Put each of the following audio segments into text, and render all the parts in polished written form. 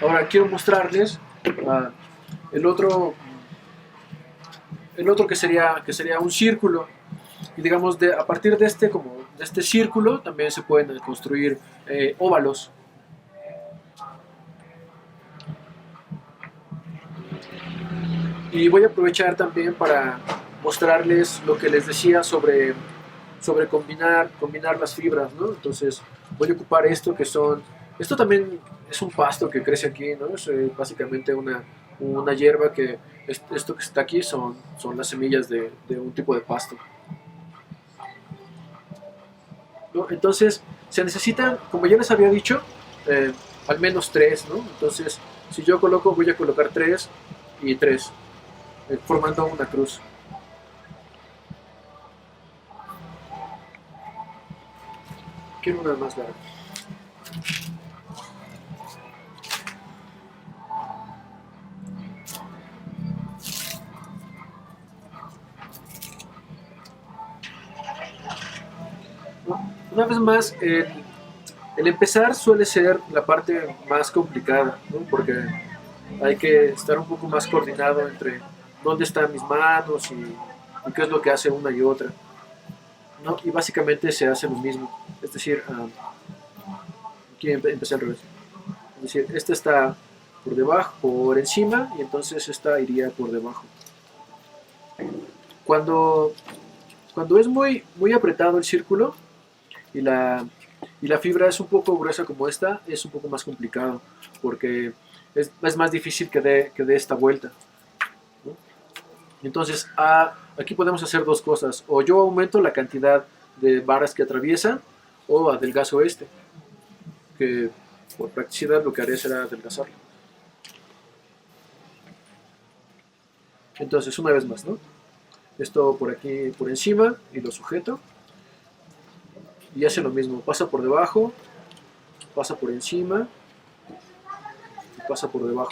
Ahora quiero mostrarles ah, el otro que sería un círculo. Y digamos, a partir de este círculo también se pueden construir óvalos. Y voy a aprovechar también para mostrarles lo que les decía sobre combinar las fibras, ¿no? Entonces voy a ocupar esto también es un pasto que crece aquí, ¿no? Es básicamente una hierba esto que está aquí son las semillas de un tipo de pasto, ¿no? Entonces se necesitan, como ya les había dicho, eh, al menos tres, ¿no? Entonces si yo voy a colocar tres y tres, formando una cruz. Quiero una más larga. Una vez más, el empezar suele ser la parte más complicada, ¿no? Porque hay que estar un poco más coordinado entre dónde están mis manos y qué es lo que hace una y otra, ¿no? Y básicamente se hace lo mismo. Es decir, aquí empecé al revés. Es decir, esta está por debajo, por encima, y entonces esta iría por debajo. Cuando, cuando es muy apretado el círculo, y la, y la fibra es un poco gruesa como esta, es un poco más complicado, porque es más difícil que dé esta vuelta, ¿no? Entonces, aquí podemos hacer dos cosas: o yo aumento la cantidad de varas que atraviesa, o adelgazo que por practicidad lo que haré será adelgazarlo. Entonces, una vez más, ¿no? Esto por aquí, por encima, y lo sujeto, y hace lo mismo: pasa por debajo, pasa por encima, y pasa por debajo.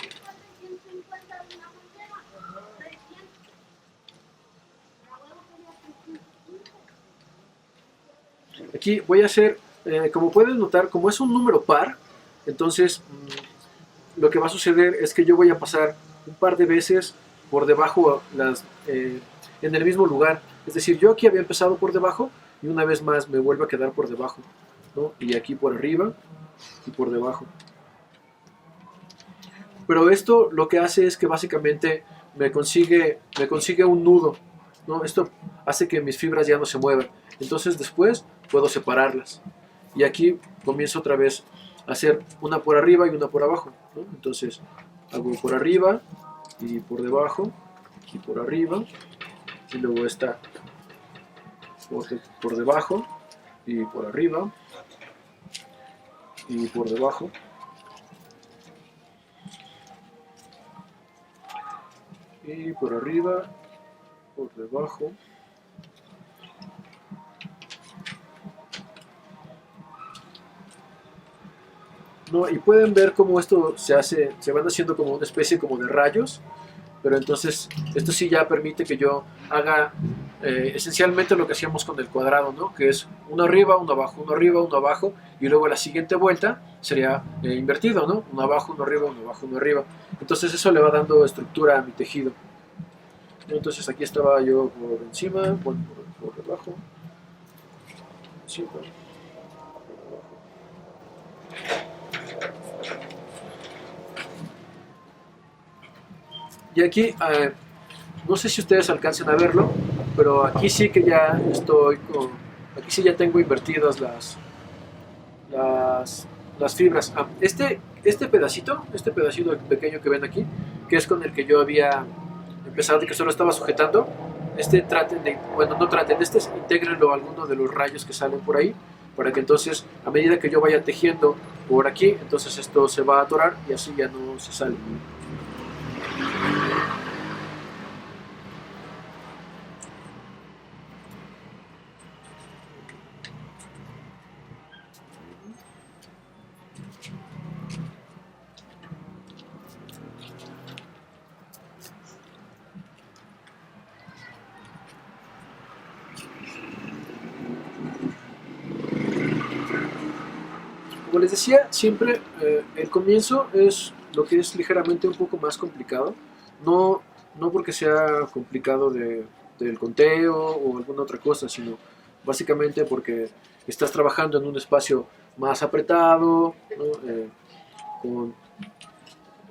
Aquí voy a hacer, como pueden notar, como es un número par, entonces lo que va a suceder es que yo voy a pasar un par de veces por debajo en el mismo lugar. Es decir, yo aquí había empezado por debajo y una vez más me vuelvo a quedar por debajo, ¿no? Y aquí por arriba y por debajo. Pero esto lo que hace es que básicamente me consigue un nudo, ¿no? Esto hace que mis fibras ya no se muevan. Entonces después puedo separarlas. Y aquí comienzo otra vez a hacer una por arriba y una por abajo, ¿no? Entonces hago por arriba y por debajo y por arriba, y luego esta por debajo y por arriba y por debajo y por arriba, por debajo. ¿No? Y pueden ver cómo esto se van haciendo como una especie como de rayos, pero entonces esto sí ya permite que yo haga esencialmente lo que hacíamos con el cuadrado, ¿no? Que es uno arriba, uno abajo, uno arriba, uno abajo, y luego la siguiente vuelta sería invertido, ¿no? Uno abajo, uno arriba, uno abajo, uno arriba. Entonces eso le va dando estructura a mi tejido. Entonces aquí estaba yo por encima, por debajo, encima. Y aquí, no sé si ustedes alcancen a verlo, pero aquí sí que ya aquí sí ya tengo invertidas las fibras. Este pedacito pequeño que ven aquí, que es con el que yo había empezado y que solo estaba sujetando, intégrenlo a alguno de los rayos que salen por ahí, para que entonces, a medida que yo vaya tejiendo por aquí, entonces esto se va a atorar y así ya no se sale. Como les decía, siempre el comienzo es lo que es ligeramente un poco más complicado, no, no porque sea complicado del conteo o alguna otra cosa, sino básicamente porque estás trabajando en un espacio más apretado, ¿no? Con,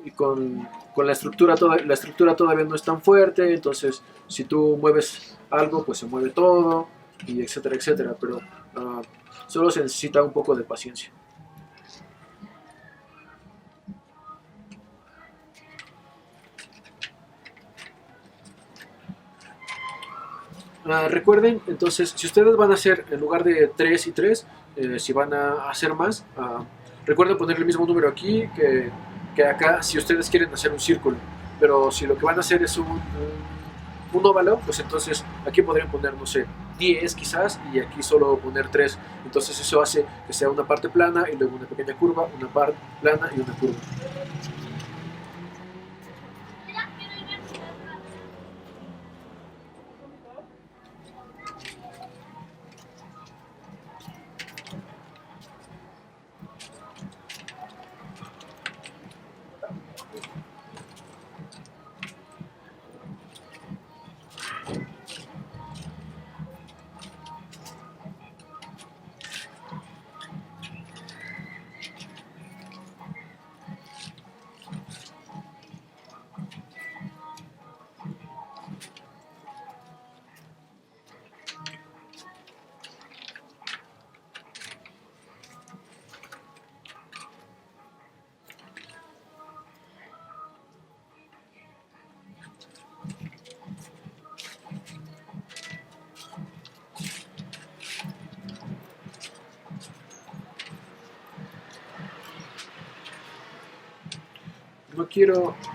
y con la estructura todavía no es tan fuerte, entonces si tú mueves algo, pues se mueve todo, y etcétera, etcétera, pero solo se necesita un poco de paciencia. Recuerden, entonces, si ustedes van a hacer en lugar de 3 y 3, si van a hacer más, recuerden poner el mismo número aquí que acá si ustedes quieren hacer un círculo. Pero si lo que van a hacer es un óvalo, pues entonces aquí podrían poner, no sé, 10 quizás, y aquí solo poner 3. Entonces eso hace que sea una parte plana y luego una pequeña curva, una parte plana y una curva.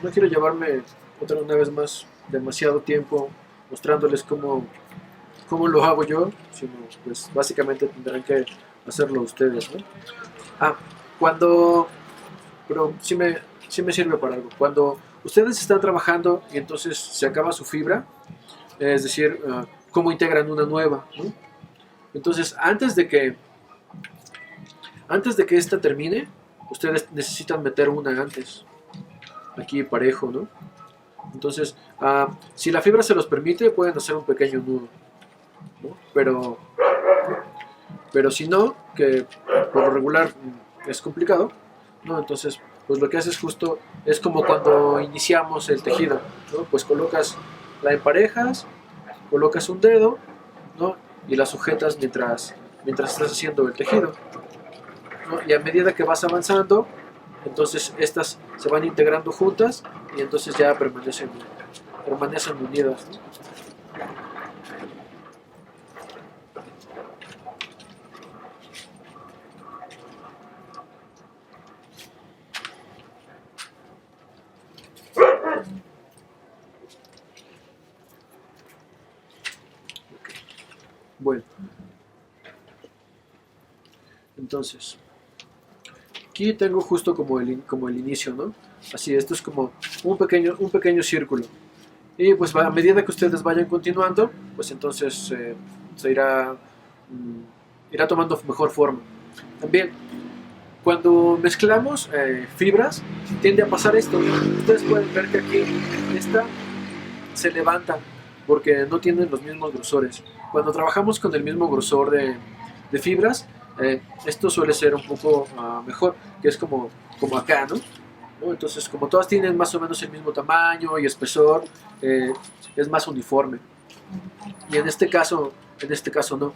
No quiero llevarme una vez más demasiado tiempo mostrándoles cómo lo hago yo, sino pues básicamente tendrán que hacerlo ustedes, ¿no? Ah, cuando, pero sí me sirve para algo. Cuando ustedes están trabajando y entonces se acaba su fibra, es decir, cómo integran una nueva, ¿no? Entonces, antes de que esta termine, ustedes necesitan meter una antes, aquí parejo, ¿no? Entonces, si la fibra se los permite, pueden hacer un pequeño nudo, ¿no? Pero si no, que por lo regular es complicado, ¿no? Entonces, pues lo que haces justo es como cuando iniciamos el tejido, ¿no? Pues colocas la emparejas, colocas un dedo, ¿no? Y la sujetas mientras estás haciendo el tejido, ¿no? Y a medida que vas avanzando, entonces estas se van integrando juntas y entonces ya permanecen unidas, ¿no? Bueno, entonces aquí tengo justo como el inicio, ¿no? Así, esto es como un pequeño círculo. Y pues a medida que ustedes vayan continuando, pues entonces se irá tomando mejor forma. También, cuando mezclamos fibras, tiende a pasar esto. Ustedes pueden ver que aquí esta se levantan porque no tienen los mismos grosores. Cuando trabajamos con el mismo grosor de fibras, esto suele ser un poco mejor, que es como acá, ¿no? ¿No? Entonces, como todas tienen más o menos el mismo tamaño y espesor, eh, es más uniforme. Y en este caso no.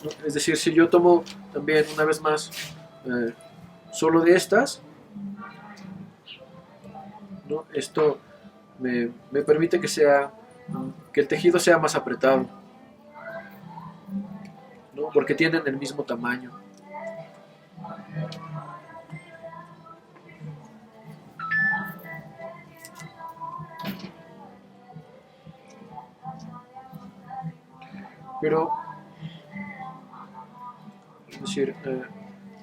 ¿No? Es decir, si yo tomo también una vez más eh, solo de estas, ¿no? Esto me permite que el tejido sea más apretado, ¿no? Porque tienen el mismo tamaño. Pero, es decir,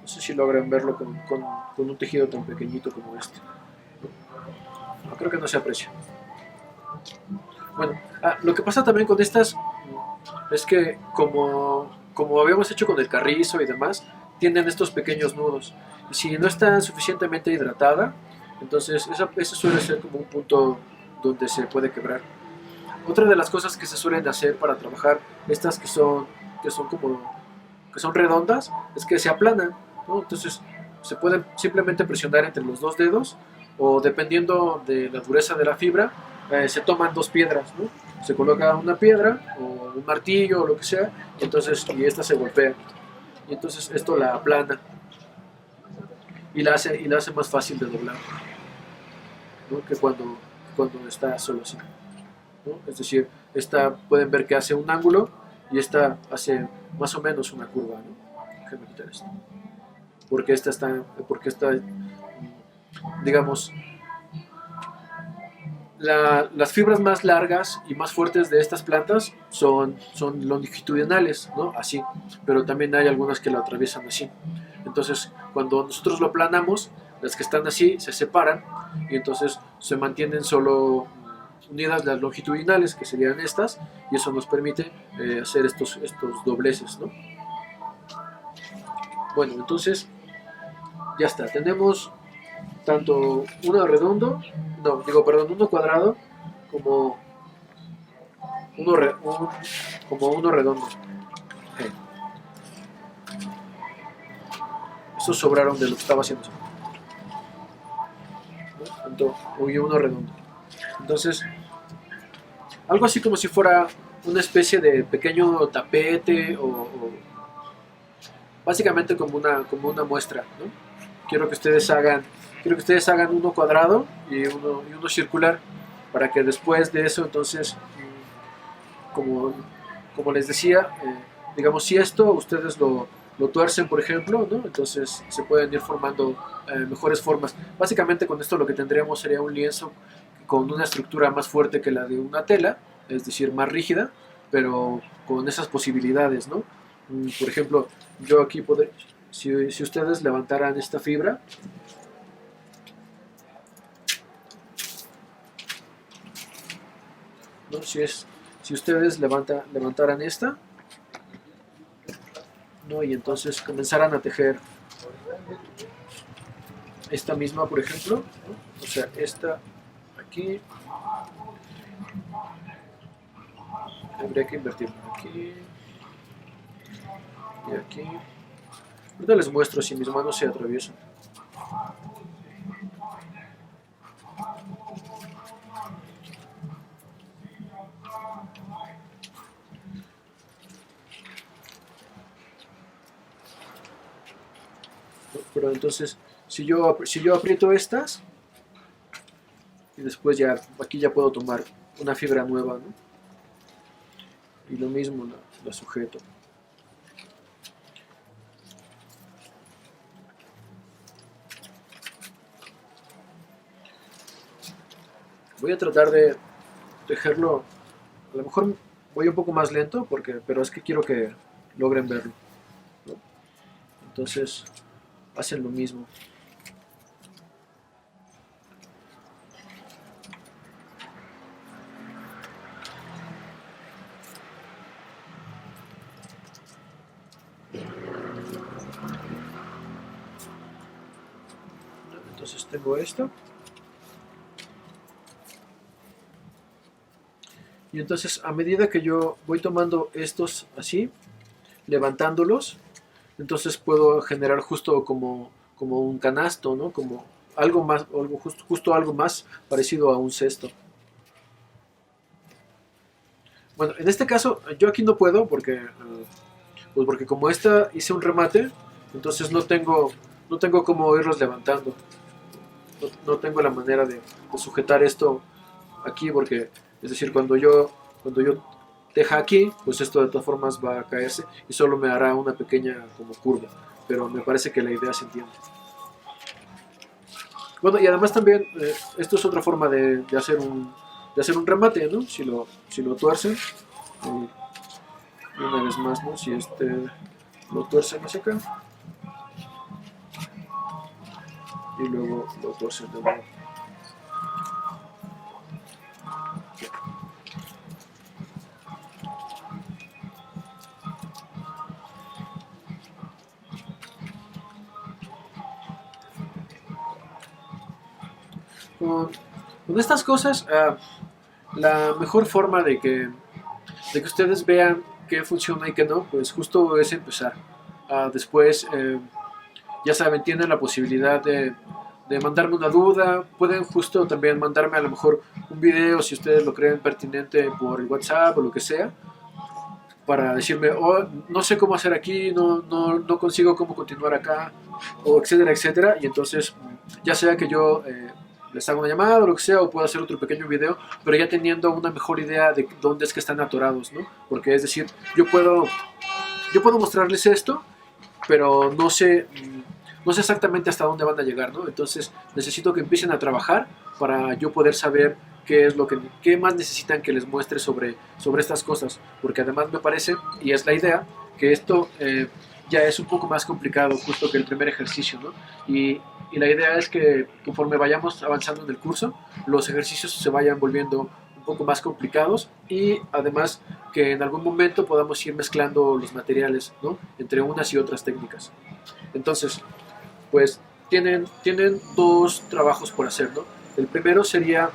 no sé si logran verlo con un tejido tan pequeñito como este. No, creo que no se aprecia. Bueno, lo que pasa también con estas es que como habíamos hecho con el carrizo y demás, tienen estos pequeños nudos. Y si no está suficientemente hidratada, entonces ese suele ser como un punto donde se puede quebrar. Otra de las cosas que se suelen hacer para trabajar estas que son como que son redondas es que se aplanan, ¿no? Entonces se pueden simplemente presionar entre los dos dedos o dependiendo de la dureza de la fibra se toman dos piedras, ¿no? Se coloca una piedra o un martillo o lo que sea y esta se golpea y entonces esto la aplana y la hace más fácil de doblar, ¿no? Que cuando está solo así, ¿no? Es decir, esta pueden ver que hace un ángulo y esta hace más o menos una curva, ¿no? Déjenme quitar esto. Porque esta, digamos, las fibras más largas y más fuertes de estas plantas son longitudinales, ¿no? Así, pero también hay algunas que lo atraviesan así. Entonces, cuando nosotros lo aplanamos, las que están así se separan y entonces se mantienen solo unidas las longitudinales, que serían estas, y eso nos permite hacer estos dobleces, ¿no? Bueno, entonces ya está, tenemos tanto uno redondo, no, digo, perdón, uno cuadrado como como uno redondo. Okay. Esos sobraron de lo que estaba haciendo. ¿No? Tanto, y uno redondo. Entonces, algo así como si fuera una especie de pequeño tapete o básicamente como una muestra, ¿no? Quiero que ustedes hagan quiero que ustedes hagan uno cuadrado y uno circular para que después de eso entonces como, como les decía digamos si esto ustedes lo tuercen por ejemplo, ¿no? Entonces se pueden ir formando mejores formas. Básicamente con esto lo que tendríamos sería un lienzo con una estructura más fuerte que la de una tela, es decir, más rígida, pero con esas posibilidades, ¿no? Por ejemplo, yo aquí podría, si ustedes levantaran esta fibra, ¿no? Si ustedes levantaran esta, ¿no? Y entonces comenzaran a tejer esta misma, por ejemplo, ¿no? O sea, esta aquí, habría que invertir aquí y aquí. Ahorita les muestro si mis manos se atraviesan. Pero entonces, si yo aprieto estas, y después ya, aquí ya puedo tomar una fibra nueva, ¿no? Y lo mismo la sujeto. Voy a tratar de tejerlo, a lo mejor voy un poco más lento, pero es que quiero que logren verlo, ¿no? Entonces, hacen lo mismo. Entonces tengo esto. Y entonces a medida que yo voy tomando estos así, levantándolos, entonces puedo generar justo como un canasto, ¿no? Como algo más, justo algo más parecido a un cesto. Bueno, en este caso yo aquí no puedo pues porque como esta hice un remate, entonces no tengo cómo irlos levantando. No tengo la manera de sujetar esto aquí porque, es decir, cuando yo teja aquí, pues esto de todas formas va a caerse y solo me hará una pequeña como curva, pero me parece que la idea se entiende. Bueno, y además también esto es otra forma de hacer un remate, ¿no? Si lo tuercen, y una vez más, ¿no? Si lo tuercen hacia acá y luego lo tuercen de nuevo. con, con estas cosas, la mejor forma de que ustedes vean qué funciona y qué no, pues justo es empezar. Después, ya saben, tienen la posibilidad de mandarme una duda, pueden justo también mandarme a lo mejor un video si ustedes lo creen pertinente por el WhatsApp o lo que sea, para decirme, oh, no sé cómo hacer aquí, no consigo cómo continuar acá, o etcétera, etcétera, y entonces ya sea que yo les haga una llamada o lo que sea, o puedo hacer otro pequeño video, pero ya teniendo una mejor idea de dónde es que están atorados, ¿no? Porque es decir, yo puedo mostrarles esto, pero no sé exactamente hasta dónde van a llegar, ¿no? Entonces necesito que empiecen a trabajar para yo poder saber qué es lo que qué más necesitan que les muestre sobre estas cosas, porque además me parece, y es la idea, que esto ya es un poco más complicado justo que el primer ejercicio, ¿no? Y la idea es que conforme vayamos avanzando en el curso, los ejercicios se vayan volviendo un poco más complicados y además que en algún momento podamos ir mezclando los materiales, ¿no? Entre unas y otras técnicas. Entonces, pues tienen dos trabajos por hacer, ¿no? El primero sería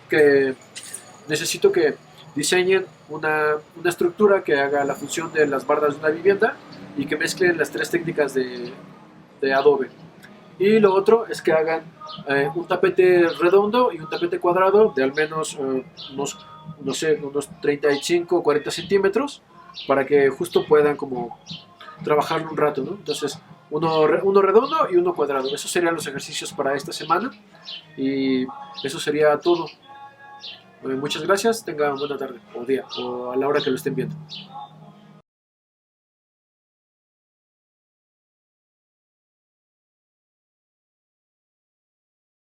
que necesito que diseñen una estructura que haga la función de las bardas de una vivienda y que mezclen las tres técnicas de Adobe. Y lo otro es que hagan un tapete redondo y un tapete cuadrado de al menos unos, no sé, unos 35 o 40 centímetros para que justo puedan como trabajarlo un rato, ¿no? Entonces, uno redondo y uno cuadrado. Esos serían los ejercicios para esta semana y eso sería todo. Muchas gracias, tengan buena tarde o día o a la hora que lo estén viendo.